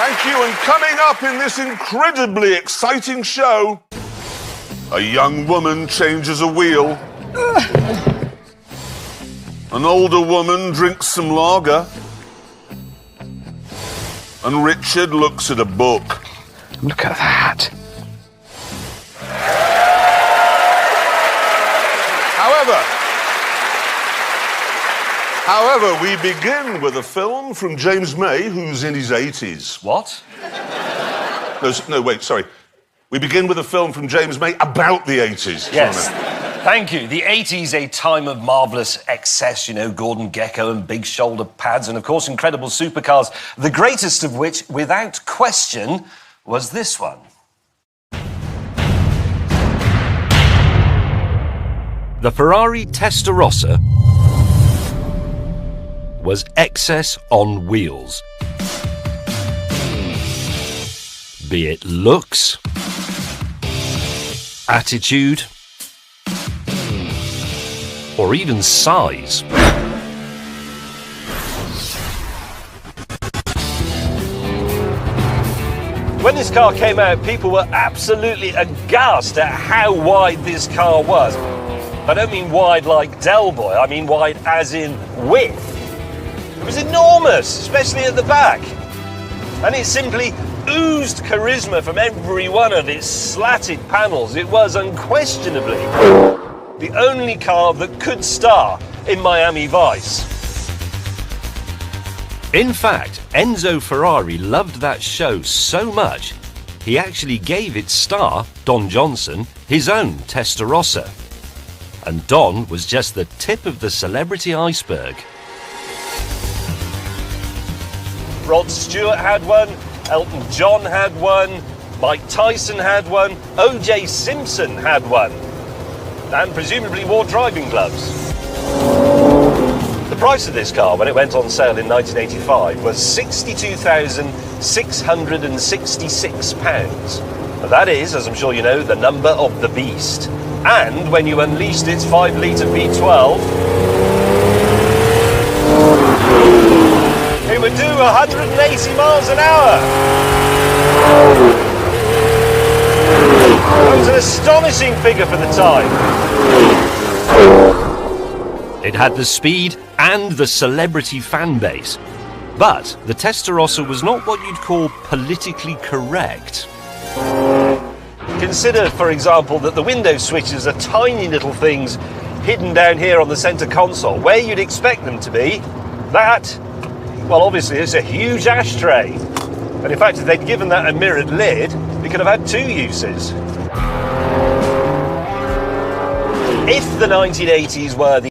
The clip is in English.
Thank you, and coming up in this incredibly exciting show, a young woman changes a wheel. An older woman drinks some lager. And Richard looks at a book. Look at that. However, we begin with a film from James May, who's in his 80s. What? No, wait, sorry. We begin with a film from James May about the 80s. Yes. Thank you. The 80s, a time of marvellous excess, you know, Gordon Gekko and big shoulder pads and, of course, incredible supercars, the greatest of which, without question, was this one. The Ferrari Testarossa was excess on wheels. Be it looks, attitude, or even size. When this car came out, people were absolutely aghast at how wide this car was. I don't mean wide like Del Boy, I mean wide as in width. It was enormous, especially at the back. And it simply oozed charisma from every one of its slatted panels. It was unquestionably the only car that could star in Miami Vice. In fact, Enzo Ferrari loved that show so much, he actually gave its star, Don Johnson, his own Testarossa. And Don was just the tip of the celebrity iceberg. Rod Stewart had one, Elton John had one, Mike Tyson had one, O.J. Simpson had one, and presumably wore driving gloves. The price of this car when it went on sale in 1985 was £62,666. That is, as I'm sure you know, the number of the beast. And when you unleashed its 5-litre V12, it would do 180 miles an hour. That was an astonishing figure for the time. It had the speed and the celebrity fan base. But the Testarossa was not what you'd call politically correct. Consider, for example, that the window switches are tiny little things hidden down here on the centre console, where you'd expect them to be. That, well, obviously, it's a huge ashtray. And in fact, if they'd given that a mirrored lid, it could have had two uses. If the 1980s were the